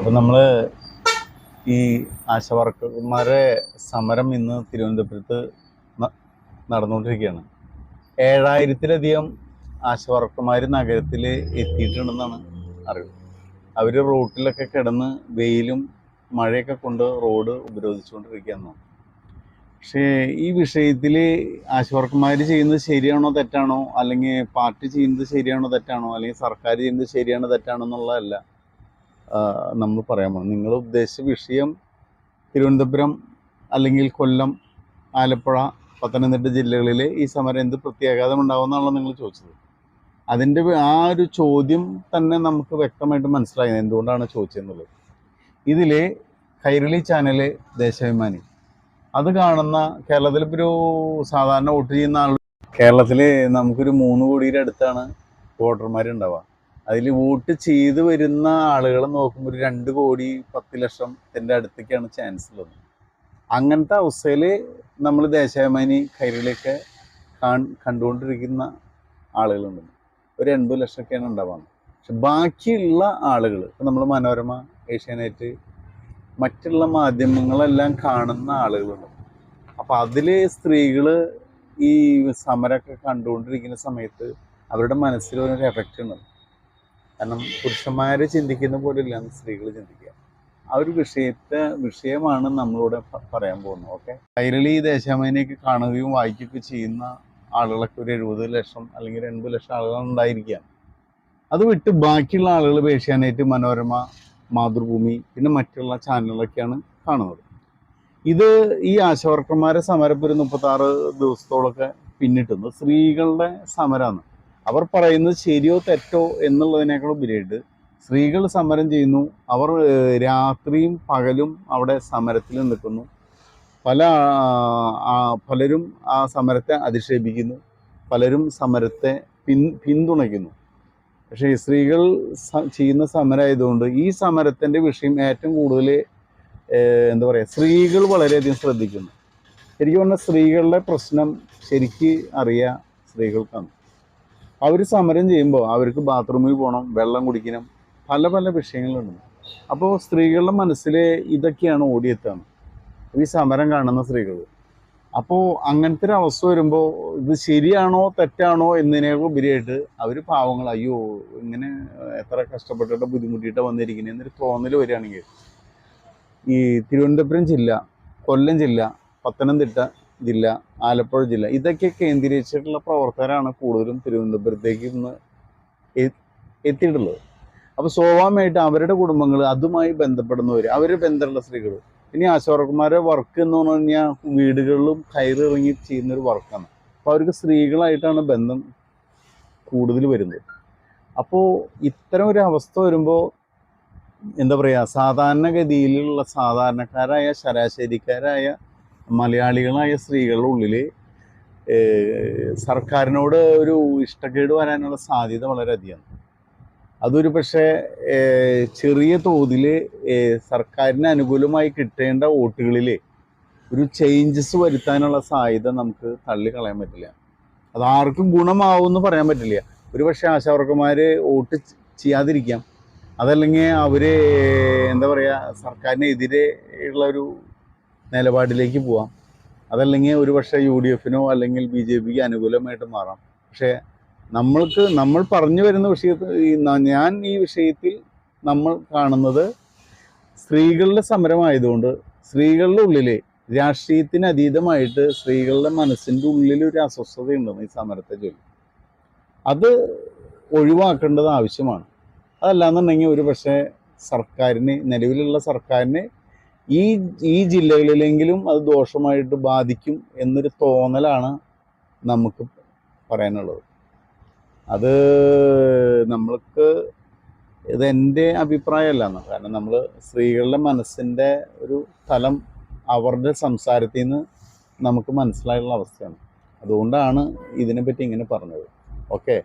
അപ്പോൾ നമ്മൾ ഈ ആശാവർക്കർമാരെ സമരം ഇന്ന് തിരുവനന്തപുരത്ത് നടന്നുകൊണ്ടിരിക്കുകയാണ്. 7000-ലധികം ആശാവർക്കർമാർ നഗരത്തിൽ എത്തിയിട്ടുണ്ടെന്നാണ് അറിവ്. അവർ റോട്ടിലൊക്കെ കിടന്ന് വെയിലും മഴയൊക്കെ കൊണ്ട് റോഡ് ഉപരോധിച്ചുകൊണ്ടിരിക്കുകയെന്നാണ്. പക്ഷേ ഈ വിഷയത്തിൽ ആശാവർക്കർമാർ ചെയ്യുന്നത് ശരിയാണോ തെറ്റാണോ, അല്ലെങ്കിൽ പാർട്ടി ചെയ്യുന്നത് ശരിയാണോ തെറ്റാണോ, അല്ലെങ്കിൽ സർക്കാർ ചെയ്യുന്നത് ശരിയാണോ തെറ്റാണോ എന്നുള്ളതല്ല നമ്മൾ പറയാൻ പോകുന്നത്. നിങ്ങൾ ഉദ്ദേശിച്ച വിഷയം തിരുവനന്തപുരം അല്ലെങ്കിൽ കൊല്ലം, ആലപ്പുഴ, പത്തനംതിട്ട ജില്ലകളിൽ ഈ സമരം എന്ത് പ്രത്യാഘാതം ഉണ്ടാകുമെന്നാണല്ലോ നിങ്ങൾ ചോദിച്ചത്. അതിൻ്റെ ആ ഒരു ചോദ്യം തന്നെ നമുക്ക് വ്യക്തമായിട്ട് മനസ്സിലായി എന്തുകൊണ്ടാണ് ചോദിച്ചതെന്നുള്ളത്. ഇതിൽ കൈരളി ചാനൽ ദേശാഭിമാനി അത് കാണുന്ന കേരളത്തിലിപ്പോൾ ഒരു സാധാരണ വോട്ട് ചെയ്യുന്ന ആൾ, കേരളത്തിൽ നമുക്കൊരു 3 കോടിയുടെ അടുത്താണ് വോട്ടർമാരുണ്ടാവുക. അതിൽ വോട്ട് ചെയ്ത് വരുന്ന ആളുകളെ നോക്കുമ്പോൾ ഒരു 2 കോടി 10 ലക്ഷത്തിൻ്റെ അടുത്തേക്കാണ് ചാൻസ് ഉള്ളത്. അങ്ങനത്തെ അവസ്ഥയിൽ നമ്മൾ ദേശാഭിമാനി കൈരളിയൊക്കെ കണ്ടുകൊണ്ടിരിക്കുന്ന ആളുകളുണ്ട്. ഒരു 80 ലക്ഷമൊക്കെയാണ് ഉണ്ടാവുക. പക്ഷെ ബാക്കിയുള്ള ആളുകൾ, ഇപ്പം നമ്മൾ മനോരമ, ഏഷ്യാനെറ്റ്, മറ്റുള്ള മാധ്യമങ്ങളെല്ലാം കാണുന്ന ആളുകളുണ്ട്. അപ്പം അതിൽ സ്ത്രീകൾ ഈ സമരമൊക്കെ കണ്ടുകൊണ്ടിരിക്കുന്ന സമയത്ത് അവരുടെ മനസ്സിൽ ഒരു എഫക്റ്റ് ഉണ്ട്. കാരണം പുരുഷന്മാർ ചിന്തിക്കുന്ന പോലെയല്ല സ്ത്രീകൾ ചിന്തിക്കുക. ആ ഒരു വിഷയമാണ് നമ്മളിവിടെ പറയാൻ പോകുന്നത്. ഓക്കെ, കൈരളി ദേശാഭിമാനിയൊക്കെ കാണുകയും വായിക്കുകയൊക്കെ ചെയ്യുന്ന ആളുകളൊക്കെ ഒരു 70 ലക്ഷം അല്ലെങ്കിൽ 80 ലക്ഷം ആളുകൾ ഉണ്ടായിരിക്കാം. അത് വിട്ട് ബാക്കിയുള്ള ആളുകൾ ഏഷ്യാനെറ്റ്, മനോരമ, മാതൃഭൂമി, പിന്നെ മറ്റുള്ള ചാനലുകളൊക്കെയാണ് കാണുന്നത്. ഇത് ഈ ആശാവർക്കർമാരെ സമരം ഒരു 36 ദിവസത്തോളമൊക്കെ പിന്നിട്ടുന്നത് സ്ത്രീകളുടെ സമരമാണ്. അവർ പറയുന്നത് ശരിയോ തെറ്റോ എന്നുള്ളതിനേക്കാൾ ഉപരിയായിട്ട് സ്ത്രീകൾ സമരം ചെയ്യുന്നു. അവർ രാത്രിയും പകലും അവിടെ സമരത്തിൽ നിൽക്കുന്നു. പലരും ആ സമരത്തെ അധിക്ഷേപിക്കുന്നു, പലരും സമരത്തെ പിന്തുണയ്ക്കുന്നു. പക്ഷേ സ്ത്രീകൾ ചെയ്യുന്ന സമരമായതുകൊണ്ട് ഈ സമരത്തിൻ്റെ വിഷയം ഏറ്റവും കൂടുതൽ എന്താ പറയുക, സ്ത്രീകൾ വളരെയധികം ശ്രദ്ധിക്കുന്നു. ശരിക്കും പറഞ്ഞാൽ സ്ത്രീകളുടെ പ്രശ്നം ശരിക്ക് അറിയുക സ്ത്രീകൾക്കാണ്. അവർ സമരം ചെയ്യുമ്പോൾ അവർക്ക് ബാത്റൂമിൽ പോകണം, വെള്ളം കുടിക്കണം, പല പല വിഷയങ്ങളുണ്ട്. അപ്പോൾ സ്ത്രീകളുടെ മനസ്സിൽ ഇതൊക്കെയാണ് ഓടിയെത്തുന്നത്, ഈ സമരം കാണുന്ന സ്ത്രീകൾ. അപ്പോൾ അങ്ങനത്തെ ഒരു അവസ്ഥ വരുമ്പോൾ ഇത് ശരിയാണോ തെറ്റാണോ എന്നതിനേക്കാൾ ഉപരിയായിട്ട് അവർ പാവങ്ങൾ, അയ്യോ ഇങ്ങനെ എത്ര കഷ്ടപ്പെട്ടിട്ട് ബുദ്ധിമുട്ടിയിട്ട് വന്നിരിക്കുന്നത് എന്നൊരു തോന്നൽ വരികയാണെങ്കിൽ ഈ തിരുവനന്തപുരം ജില്ല, കൊല്ലം ജില്ല, പത്തനംതിട്ട ജില്ല, ആലപ്പുഴ ജില്ല, ഇതൊക്കെ കേന്ദ്രീകരിച്ചിട്ടുള്ള പ്രവർത്തകരാണ് കൂടുതലും തിരുവനന്തപുരത്തേക്ക് ഇന്ന് എത്തിയിട്ടുള്ളത്. അപ്പോൾ സ്വാഭാവികമായിട്ട് അവരുടെ കുടുംബങ്ങൾ, അതുമായി ബന്ധപ്പെടുന്നവർ, അവർ ബന്ധമുള്ള സ്ത്രീകൾ, ഇനി ആശാവർക്കർമാരുടെ വർക്ക് എന്ന് പറഞ്ഞു കഴിഞ്ഞാൽ വീടുകളിലും കയറിറങ്ങി ചെയ്യുന്നൊരു വർക്കാണ്. അപ്പോൾ അവർക്ക് സ്ത്രീകളായിട്ടാണ് ബന്ധം കൂടുതൽ വരുന്നത്. അപ്പോൾ ഇത്തരം ഒരു അവസ്ഥ വരുമ്പോൾ എന്താ പറയുക, സാധാരണഗതിയിലുള്ള സാധാരണക്കാരായ ശരാശരിക്കാരായ മലയാളികളായ സ്ത്രീകളുടെ ഉള്ളിൽ സർക്കാരിനോട് ഒരു ഇഷ്ടക്കേട് വരാനുള്ള സാധ്യത വളരെയധികമാണ്. അതൊരു പക്ഷേ ചെറിയ തോതിൽ സർക്കാരിന് അനുകൂലമായി കിട്ടേണ്ട വോട്ടുകളിൽ ഒരു ചേഞ്ചസ് വരുത്താനുള്ള സാധ്യത നമുക്ക് തള്ളിക്കളയാൻ പറ്റില്ല. അത് ആർക്കും ഗുണമാവുമെന്ന് പറയാൻ പറ്റില്ല. ഒരു പക്ഷേ ആശാവർക്കർമാർ വോട്ട് ചെയ്യാതിരിക്കാം, അതല്ലെങ്കിൽ അവർ എന്താ പറയുക, സർക്കാരിനെതിരെ ഉള്ളൊരു നിലപാടിലേക്ക് പോവാം, അതല്ലെങ്കിൽ ഒരു പക്ഷേ UDFനോ അല്ലെങ്കിൽ BJPക്ക് അനുകൂലമായിട്ട് മാറാം. പക്ഷേ നമ്മൾ പറഞ്ഞു വരുന്ന വിഷയത്തിൽ, ഞാൻ ഈ വിഷയത്തിൽ നമ്മൾ കാണുന്നത് സ്ത്രീകളുടെ സമരമായതുകൊണ്ട് സ്ത്രീകളുടെ ഉള്ളിൽ രാഷ്ട്രീയത്തിന് അതീതമായിട്ട് സ്ത്രീകളുടെ മനസ്സിൻ്റെ ഉള്ളിൽ ഒരു അസ്വസ്ഥതയുണ്ടെന്ന് ഈ സമരത്തെ ചൊല്ലി. അത് ഒഴിവാക്കേണ്ടത് ആവശ്യമാണ്. അതല്ലാന്നുണ്ടെങ്കിൽ ഒരു പക്ഷേ സർക്കാരിന്, നിലവിലുള്ള സർക്കാരിന് ഈ ജില്ലകളിലെങ്കിലും അത് ദോഷമായിട്ട് ബാധിക്കും എന്നൊരു തോന്നലാണ് നമുക്ക് പറയാനുള്ളത്. അത് നമ്മൾക്ക് ഇതെൻ്റെ അഭിപ്രായമല്ല. കാരണം നമ്മൾ സ്ത്രീകളുടെ മനസ്സിൻ്റെ ഒരു തലം അവരുടെ സംസാരത്തിൽ നിന്ന് നമുക്ക് മനസ്സിലായുള്ള അവസ്ഥയാണ്. അതുകൊണ്ടാണ് ഇതിനെപ്പറ്റി ഇങ്ങനെ പറഞ്ഞത്. ഓക്കെ.